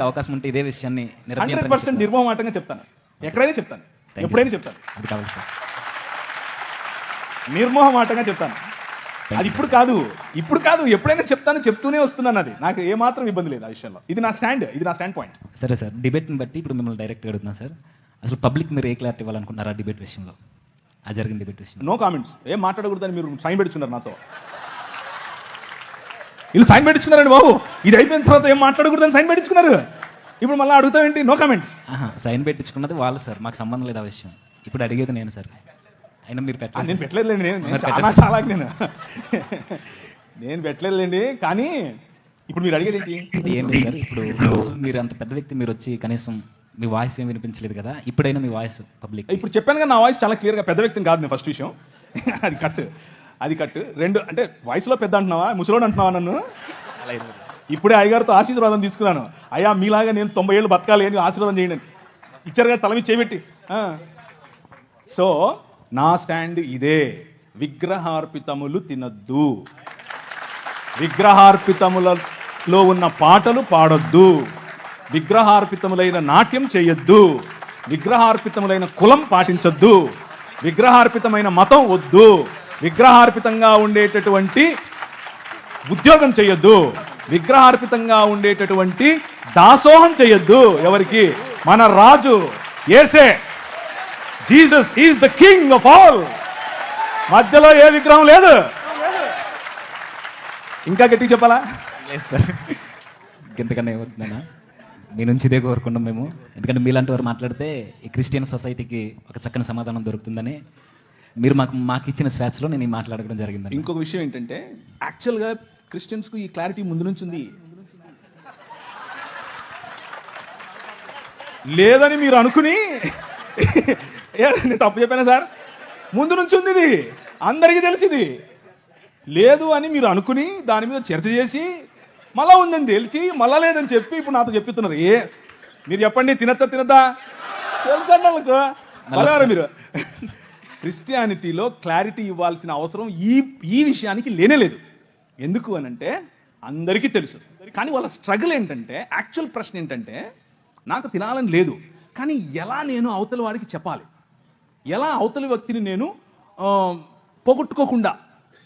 అవకాశం ఉంటే ఇదే విషయాన్ని 100% నిర్మోహమాటంగా చెప్తాను. ఎక్కడైనా చెప్తాను, ఎప్పుడైనా చెప్తాను, అది కావాలి సార్. నిర్మోహమాటంగా చెప్తాను. అది ఇప్పుడు కాదు, ఎప్పుడైనా చెప్తాను, చెప్తూనే వస్తున్నాను. అది నాకు ఏమాత్రం ఇబ్బంది లేదు ఆ విషయంలో. ఇది నా స్టాండ్ పాయింట్. సరే సార్, డిబేట్ని బట్టి ఇప్పుడు మిమ్మల్ని డైరెక్ట్గా అడుగుతున్నా సార్. అసలు పబ్లిక్ మీరు ఏ క్లారిటీ ఇవ్వాలనుకుంటున్నారా డిబేట్ విషయంలో, ఆ జరిగిన డిబేట్ విషయంలో? No comments. ఏం మాట్లాడకూడదని మీరు సైన్ పెట్టుకున్నారు నాతో. వీళ్ళు సైన్ పెట్టించుకున్నారండి బాబు. ఇది అయిపోయిన తర్వాత ఏం మాట్లాడకూడదని సైన్ పెట్టించుకున్నారు. ఇప్పుడు మళ్ళీ అడుగుతావేంటి? No comments. సైన్ పెట్టించుకున్నది వాళ్ళు సార్, మాకు సంబంధం లేదు ఆ విషయం. ఇప్పుడు అడిగేది నేను సార్. అయినా మీరు నేను పెట్టలేదులేండి. నేను పెట్టలేదులేండి. కానీ ఇప్పుడు మీరు అడిగేది ఏంటి? ఏం లేదు సార్. ఇప్పుడు మీరు అంత పెద్ద వ్యక్తి, మీరు వచ్చి కనీసం మీ వాయిస్ ఏం వినిపించలేదు కదా, ఇప్పుడైనా మీ వాయిస్ పబ్లిక్. ఇప్పుడు చెప్పాను కదా, నా వాయిస్ చాలా క్లియర్గా పెద్ద వ్యక్తిని కాదు. నేను ఫస్ట్ విషయం అది కట్. రెండు అంటే వాయిస్లో పెద్ద అంటున్నావా, ముసలోడు అంటున్నావా నన్ను? ఇప్పుడే అయ్యగారితో ఆశీర్వాదం తీసుకున్నాను. అయ్యా మీలాగా నేను 90 ఏళ్ళు బతకాలి అని ఆశీర్వాదం చేయండి. ఇచ్చారు కదా తల మీద చేపెట్టి. సో నా స్టాండ్ ఇదే. విగ్రహార్పితములు తినద్దు, విగ్రహార్పితములలో ఉన్న పాటలు పాడొద్దు, విగ్రహార్పితములైన నాట్యం చేయొద్దు, విగ్రహార్పితములైన కులం పాటించొద్దు, విగ్రహార్పితమైన మతం వద్దు, విగ్రహార్పితంగా ఉండేటటువంటి ఉద్యోగం చేయొద్దు, విగ్రహార్పితంగా ఉండేటటువంటి దాసోహం చేయొద్దు. ఎవరికి? మన రాజు యేసే, Jesus is the king of all. మధ్యలో ఏ విగ్రహం లేదు. ఇంకా గట్టిగా చెప్పాలా? లేదు సార్, ఇంకెంతకన్నా ఏమవుతుందన్నా, మీ నుంచి ఇదే కోరుకున్నాం మేము. ఎందుకంటే మీలాంటి వారు మాట్లాడితే ఈ క్రిస్టియన్ సొసైటీకి ఒక చక్కని సమాధానం దొరుకుతుందని మీరు మాకు ఇచ్చిన స్వేచ్ఛలో నేను ఈ మాట్లాడడం జరిగింది. ఇంకొక విషయం ఏంటంటే, యాక్చువల్గా క్రిస్టియన్స్కు ఈ క్లారిటీ ముందు నుంచి ఉంది. లేదని మీరు అనుకుని నేను తప్పు చెప్పానా సార్? ముందు నుంచి ఉంది, ఇది అందరికీ తెలిసింది. లేదు అని మీరు అనుకుని దాని మీద చర్చ చేసి మళ్ళా ఉందని తెలిసి మళ్ళా లేదని చెప్పి ఇప్పుడు నాతో చెప్తున్నారు. మీరు చెప్పండి, తినద్దా తెలుసండి వాళ్ళకు. మళ్ళీ మీరు క్రిస్టియానిటీలో క్లారిటీ ఇవ్వాల్సిన అవసరం ఈ విషయానికి లేనేలేదు. ఎందుకు అనంటే అందరికీ తెలుసు. కానీ వాళ్ళ స్ట్రగుల్ ఏంటంటే, యాక్చువల్ ప్రశ్న ఏంటంటే, నాకు తినాలని లేదు, కానీ ఎలా నేను అవతలి వాడికి చెప్పాలి, ఎలా అవతలి వ్యక్తిని నేను పోగొట్టుకోకుండా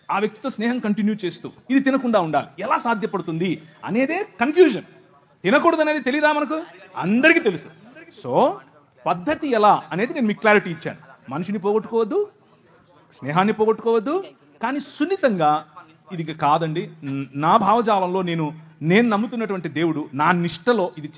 ఆ వ్యక్తితో స్నేహం కంటిన్యూ చేస్తూ ఇది తినకుండా ఉండాలి, ఎలా సాధ్యపడుతుంది అనేదే కన్ఫ్యూజన్. తినకూడదు అనేది తెలీదా మనకు? అందరికీ తెలుసు. సో పద్ధతి ఎలా అనేది నేను మీకు క్లారిటీ ఇచ్చాను. మనిషిని పోగొట్టుకోవద్దు, స్నేహాన్ని పోగొట్టుకోవద్దు, కానీ సున్నితంగా ఇది కాదండి, నా భావజాలంలో నేను నమ్ముతున్నటువంటి దేవుడు నా నిష్టలో ఇది